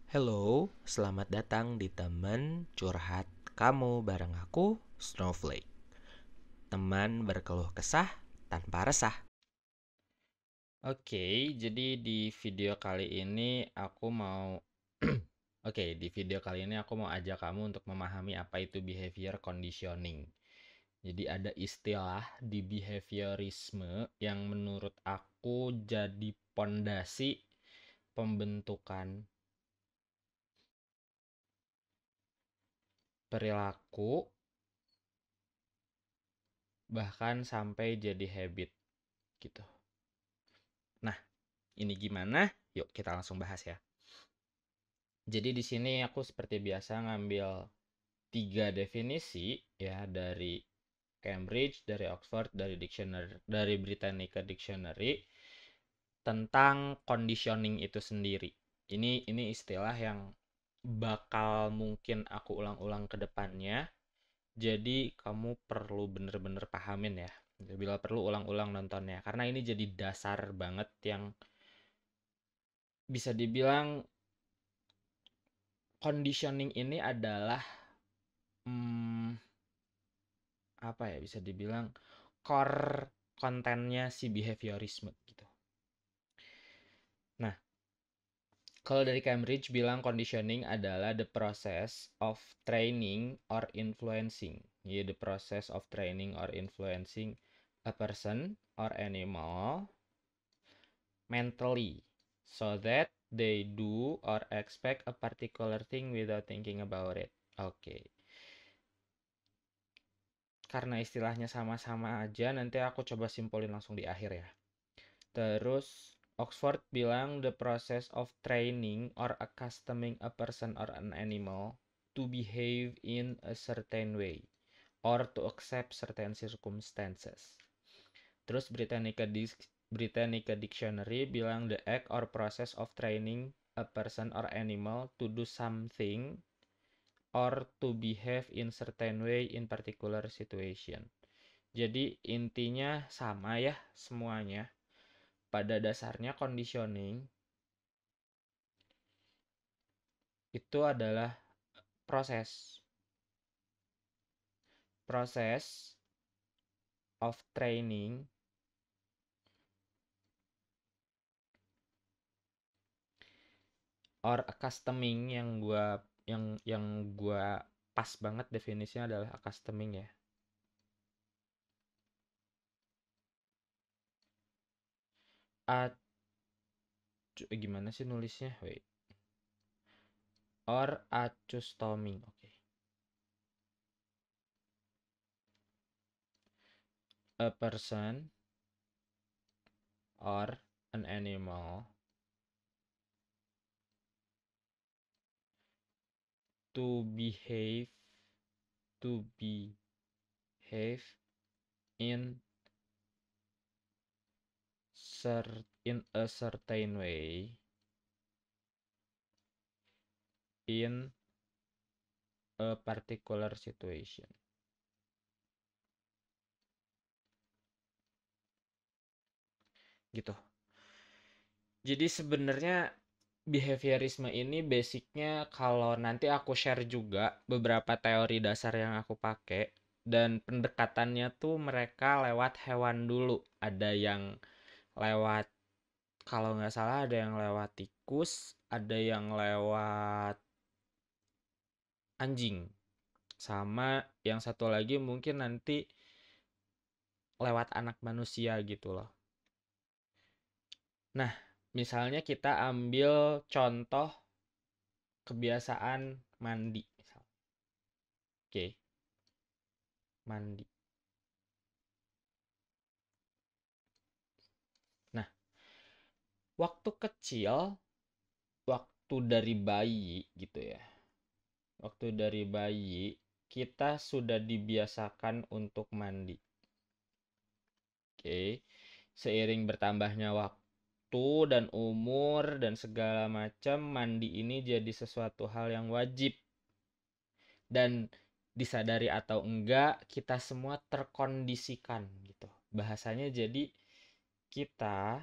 Hello, selamat datang di teman curhat kamu bareng aku, Snowflake. Teman berkeluh kesah tanpa resah. Oke, jadi di video kali ini aku mau di video kali ini aku mau ajak kamu untuk memahami apa itu behavior conditioning. Jadi ada istilah di behaviorisme yang menurut aku jadi pondasi pembentukan perilaku bahkan sampai jadi habit gitu. Nah, ini gimana? Yuk kita langsung bahas ya. Jadi di sini aku seperti biasa ngambil 3 definisi ya dari Cambridge, dari Oxford, dari Britannica Dictionary tentang conditioning itu sendiri. Ini istilah yang bakal mungkin aku ulang-ulang ke depannya. Jadi kamu perlu bener-bener pahamin ya. Bila perlu ulang-ulang nontonnya karena ini jadi dasar banget yang bisa dibilang conditioning ini adalah apa ya, bisa dibilang core kontennya si behaviorisme gitu. Nah, kalau dari Cambridge bilang conditioning adalah the process of training or influencing. Ya, the process of training or influencing a person or animal mentally so that they do or expect a particular thing without thinking about it. Oke. Karena istilahnya sama-sama aja, nanti aku coba simpulin langsung di akhir ya. Terus Oxford bilang the process of training or accustoming a person or an animal to behave in a certain way or to accept certain circumstances. Terus Britannica Dictionary bilang the act or process of training a person or animal to do something or to behave in certain way in particular situation. Jadi intinya sama ya semuanya. Pada dasarnya conditioning itu adalah proses of training or accustoming yang gua pas banget definisinya adalah accustoming ya. Gimana sih nulisnya? Wait. Or accustoming. Oke. A person or an animal to behave in in a certain way in a particular situation. Gitu. Jadi sebenarnya behaviorisme ini basicnya kalau nanti aku share juga beberapa teori dasar yang aku pakai dan pendekatannya tuh mereka lewat hewan dulu. Ada yang lewat, kalau nggak salah ada yang lewat tikus, ada yang lewat anjing, sama yang satu lagi mungkin nanti lewat anak manusia gitu loh. Nah, misalnya kita ambil contoh kebiasaan mandi misal. Oke, mandi. Nah, waktu kecil, waktu dari bayi gitu ya. Waktu dari bayi kita sudah dibiasakan untuk mandi. Oke. Seiring bertambahnya waktu dan umur dan segala macam, mandi ini jadi sesuatu hal yang wajib. Dan disadari atau enggak, kita semua terkondisikan gitu. Bahasanya jadi kita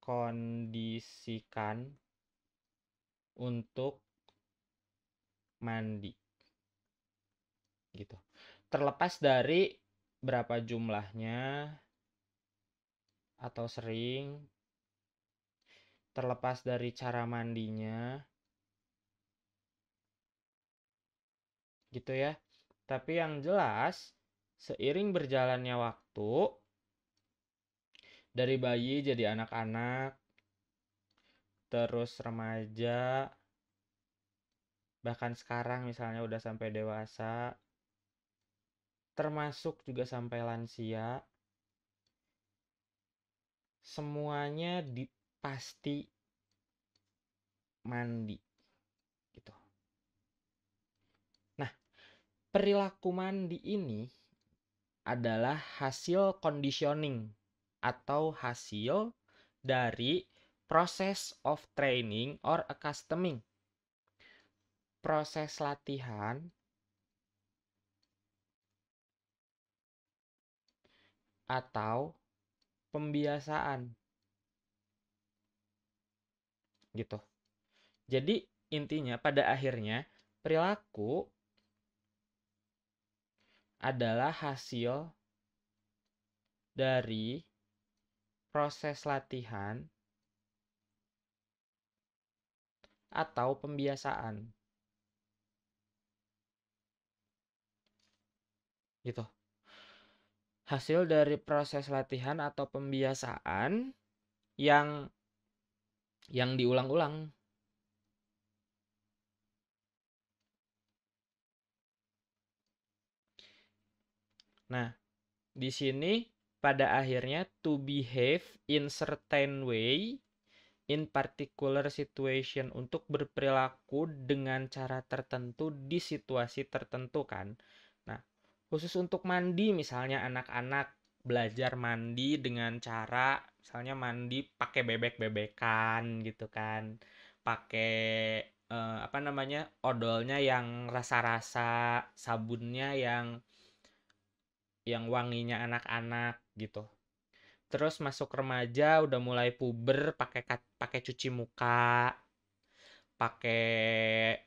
terkondisikan untuk mandi gitu. Terlepas dari berapa jumlahnya atau sering, terlepas dari cara mandinya gitu ya. Tapi yang jelas seiring berjalannya waktu, dari bayi jadi anak-anak, terus remaja, bahkan sekarang misalnya udah sampai dewasa, termasuk juga sampai lansia, semuanya pasti mandi gitu. Nah, perilaku mandi ini adalah hasil conditioning atau hasil dari proses of training or accustoming. Proses latihan atau pembiasaan gitu. Jadi intinya pada akhirnya perilaku adalah hasil dari proses latihan atau pembiasaan gitu. Hasil dari proses latihan atau pembiasaan yang diulang-ulang. Nah, di sini pada akhirnya to behave in certain way in particular situation, untuk berperilaku dengan cara tertentu di situasi tertentu kan. Nah, khusus untuk mandi misalnya anak-anak belajar mandi dengan cara misalnya mandi pakai bebek-bebekan gitu kan. Pakai odolnya yang rasa-rasa, sabunnya yang wanginya anak-anak gitu. Terus masuk remaja udah mulai puber pakai cuci muka, pakai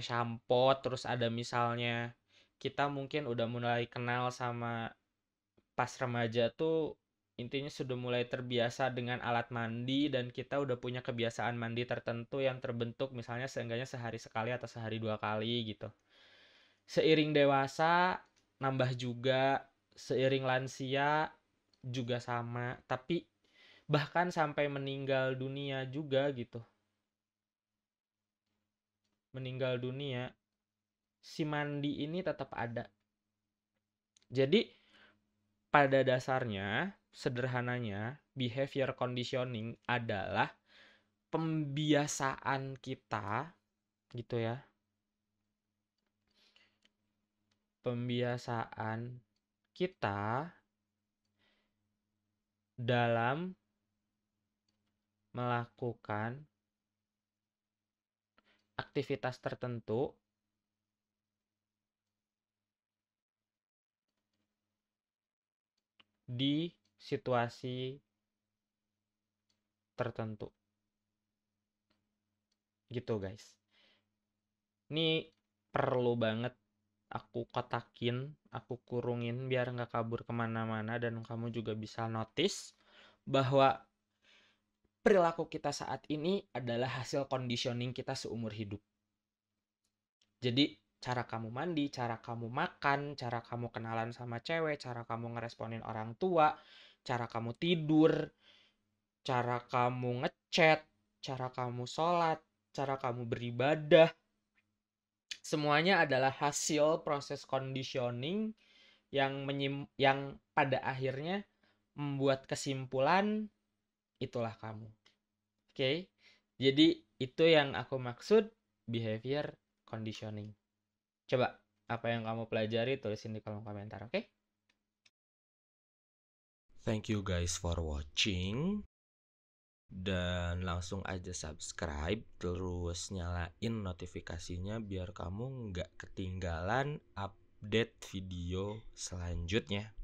shampoo. Terus ada misalnya kita mungkin udah mulai kenal sama pas remaja tuh, intinya sudah mulai terbiasa dengan alat mandi dan kita udah punya kebiasaan mandi tertentu yang terbentuk misalnya seenggaknya sehari sekali atau sehari 2 kali gitu. Seiring dewasa nambah juga, seiring lansia juga sama, tapi bahkan sampai meninggal dunia juga gitu. Meninggal dunia, si mandi ini tetap ada. Jadi pada dasarnya, sederhananya, behavior conditioning adalah pembiasaan kita gitu ya. Pembiasaan kita dalam melakukan aktivitas tertentu di situasi tertentu. Gitu guys. Ini perlu banget aku kotakin, aku kurungin biar nggak kabur kemana-mana dan kamu juga bisa notice bahwa perilaku kita saat ini adalah hasil conditioning kita seumur hidup. Jadi cara kamu mandi, cara kamu makan, cara kamu kenalan sama cewek, cara kamu ngeresponin orang tua, cara kamu tidur, cara kamu ngechat, cara kamu sholat, cara kamu beribadah, semuanya adalah hasil proses conditioning yang pada akhirnya membuat kesimpulan itulah kamu. Oke? Jadi itu yang aku maksud behavior conditioning. Coba apa yang kamu pelajari tulisin di kolom komentar, oke? Thank you guys for watching. Dan langsung aja subscribe, terus nyalain notifikasinya biar kamu nggak ketinggalan update video selanjutnya.